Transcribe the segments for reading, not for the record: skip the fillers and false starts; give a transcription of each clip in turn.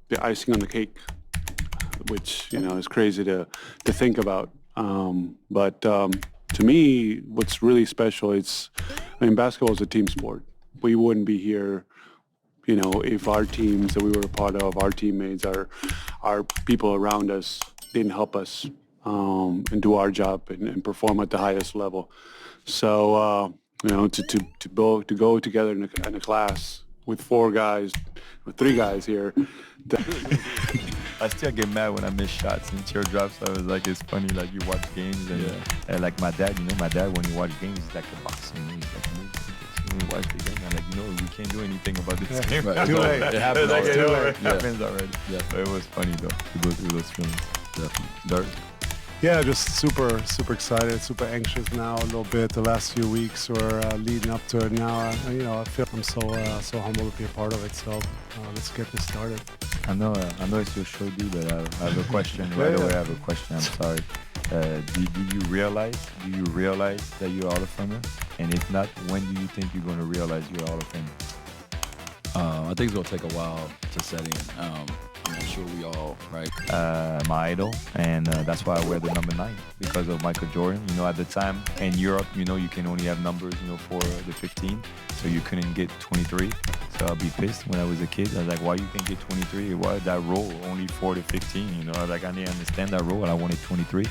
the icing on the cake, which is crazy to think about. But to me, what's really special basketball is a team sport. We wouldn't be here, if our teams that we were a part of, our teammates, our people around us didn't help us and do our job and perform at the highest level. So to go together in a class with four guys, with three guys here. I still get mad when I miss shots and teardrops. So I was like, it's funny, like you watch games and like my dad, when he watch games, he's like a boxer. He's like, when we watch the game, I'm like, we can't do anything about this game. Right. Too late. It happens Like, already. it happens already. Yeah. But it was funny though to go through those feelings. Definitely. Dark. Yeah, just super excited, super anxious now. A little bit. The last few weeks were leading up to it. Now, I feel I'm so humble to be a part of it. So let's get this started. I know it's your show, dude, but I have a question right away. I have a question. I'm sorry. Do you realize that you're Hall of Famer? And if not, when do you think you're going to realize you're Hall of Famer? I think it's going to take a while to set in. I'm sure we all, right? My idol, and that's why I wear the number 9 because of Michael Jordan. At the time in Europe, you can only have numbers, for the 15, so you couldn't get 23. So I'll be pissed when I was a kid. I was like, why you can get 23? Why that rule only 4 to 15? I was like, I didn't understand that rule. I wanted 23.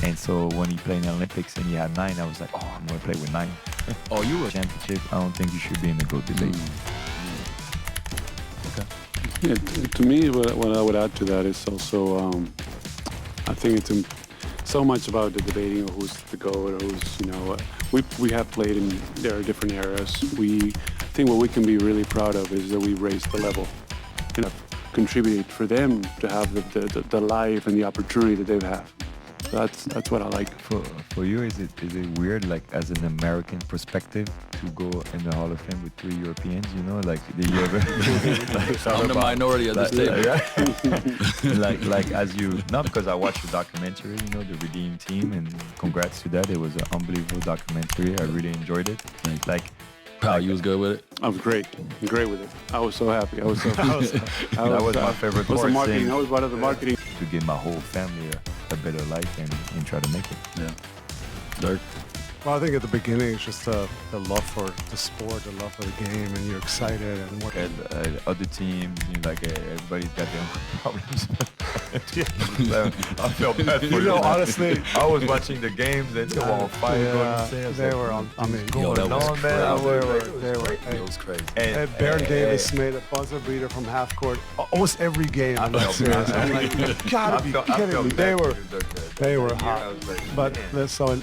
And so when he played in the Olympics and he had 9, I was like, oh, I'm gonna play with 9. Oh, you were Championship. I don't think you should be in the GOAT debate. Okay. Yeah, to me, what I would add to that is also, I think it's so much about the debating of who's the GOAT or who's, we have played in there are different eras. I think what we can be really proud of is that we raised the level and contributed for them to have the life and the opportunity that they've had. That's what I like. For you, is it weird, like as an American perspective, to go in the Hall of Fame with 3 Europeans? Like did you ever? I'm the minority of this table. like as you, not because I watched the documentary, the Redeem Team, and congrats to that. It was an unbelievable documentary. I really enjoyed it. Like. How you was good with it? I was great with it. I was so happy. That was my favorite part. Marketing. That was part of the marketing. To give my whole family a better life and try to make it. Yeah. Dirk? Well, I think at the beginning it's just the love for the sport, the love for the game, and you're excited and what. And other teams, everybody's got their own problems. I felt bad for honestly, I was watching the games and they were on fire. They were on. I mean, Yo, that was crazy. They were. It was crazy. And Baron Davis made a buzzer beater from half court almost every game in that series. I'm like, you gotta be kidding me. They were hot. But so.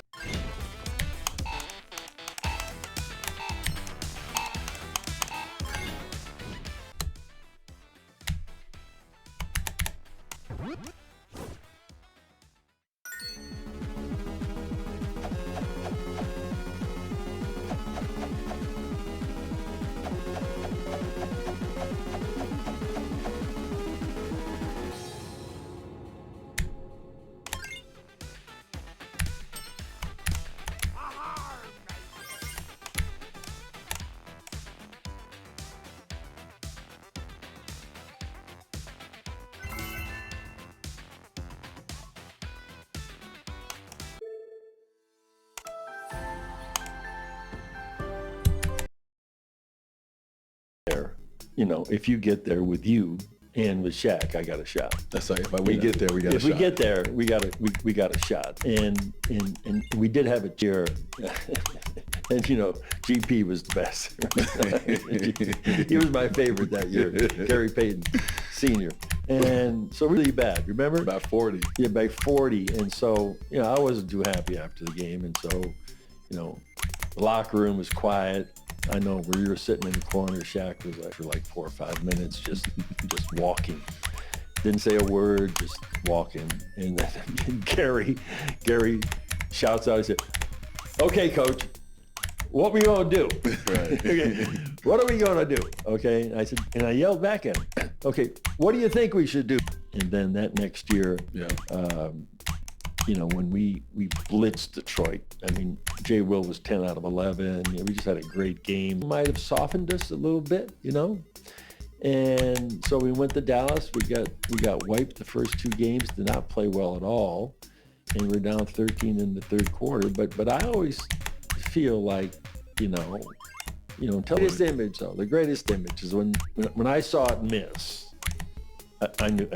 If you get there with you and with Shaq, I got a shot. That's right. If we get there, we got a shot. If we get there, we got a shot. And we did have a cheer. And GP was the best. He was my favorite that year, Gary Payton Sr. And so really bad, remember? About 40. Yeah, by 40. And so, I wasn't too happy after the game. And so, the locker room was quiet. I know where you were sitting in the corner, Shaq was for 4 or 5 minutes, just walking. Didn't say a word, just walking. And then Gary shouts out, he said, "Okay, coach, what we gonna do?" Right. Okay, what are we gonna do? Okay, and I yelled back at him, "Okay, what do you think we should do?" And then that next year, when we blitzed Detroit, Jay Will was 10 out of 11. We just had a great game. Might have softened us a little bit, And so we went to Dallas. We got wiped the first 2 games. Did not play well at all, and we're down 13 in the third quarter. But I always feel like, greatest image though. The greatest image is when I saw it miss. I knew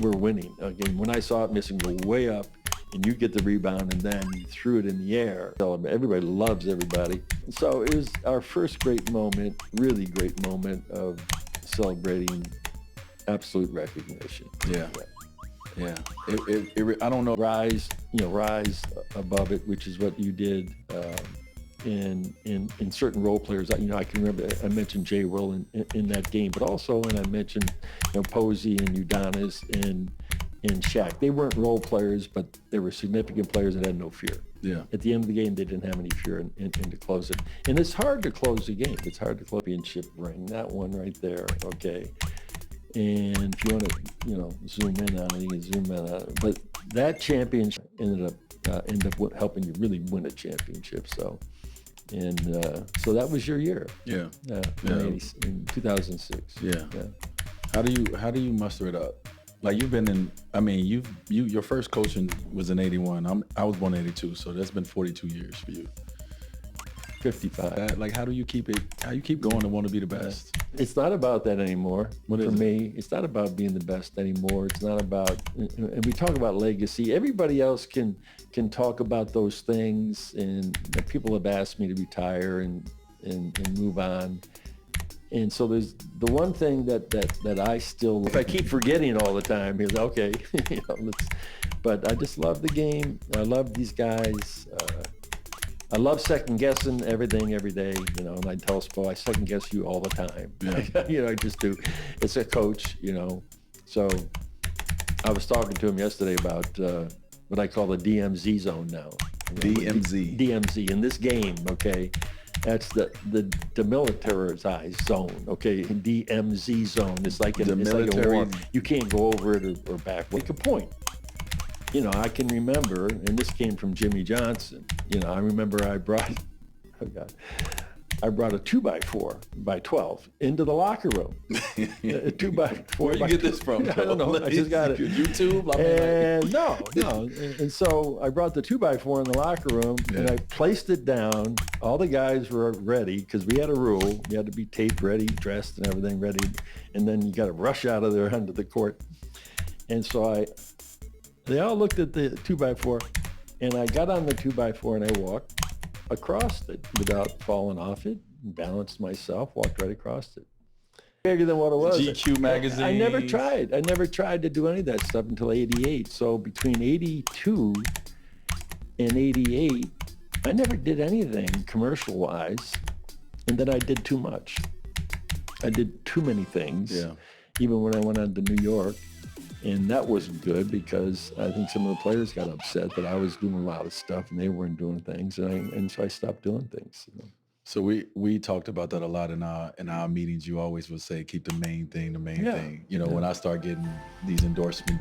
we're winning a game. When I saw it miss and go way up, and you get the rebound, and then you threw it in the air. Everybody loves everybody. So it was our first great moment, really great moment of celebrating absolute recognition. Yeah. I don't know. Rise above it, which is what you did. In certain role players, I can remember I mentioned Jay Will in that game, but also when I mentioned Posey and Udonis and Shaq. They weren't role players, but they were significant players that had no fear. Yeah. At the end of the game, they didn't have any fear and to close it. And it's hard to close the game. It's hard to close the championship ring. That one right there, okay? And if you want to, zoom in on it, you can zoom in on it. But that championship ended up helping you really win a championship. So that was your year. Yeah. In 2006. Yeah. How do you muster it up? Like you've been in, your first coaching was in 81. I was born in 82, so that's been 42 years for you. 55. How do you keep going and want to be the best? It's not about that anymore. What For is it? me, it's not about being the best anymore. It's not about, and we talk about legacy. Everybody else can talk about those things, and people have asked me to retire and move on. And so there's the one thing that I still, if I keep forgetting all the time, is okay, but I just love the game. I love these guys. I love second guessing everything every day, and I tell Spo, I second guess you all the time. Yeah. I just do. It's a coach, So I was talking to him yesterday about what I call the DMZ zone now. DMZ. DMZ in this game, okay? That's the demilitarized zone, okay? DMZ zone. It's like a war. You can't go over it or back. Make a point. I can remember, and this came from Jimmy Johnson. I remember I brought a 2x4 by 12 into the locker room. A 2x4. Where you get this from? I don't know. I just got it. YouTube? And no. And so I brought the 2x4 in the locker room, and I placed it down. All the guys were ready because we had a rule. You had to be taped ready, dressed, and everything ready. And then you got to rush out of there onto the court. And so they all looked at the 2x4, and I got on the 2x4 and I walked across it without falling off it, balanced myself, walked right across it. Bigger than what it was. GQ magazine. I never tried to do any of that stuff until 88. So between 82 and 88, I never did anything commercial-wise, and then I did too much. I did too many things, even when I went on to New York. And that wasn't good because I think some of the players got upset that I was doing a lot of stuff and they weren't doing things, and so I stopped doing things. So we talked about that a lot in our meetings. You always would say, keep the main thing the main thing. When I start getting these endorsement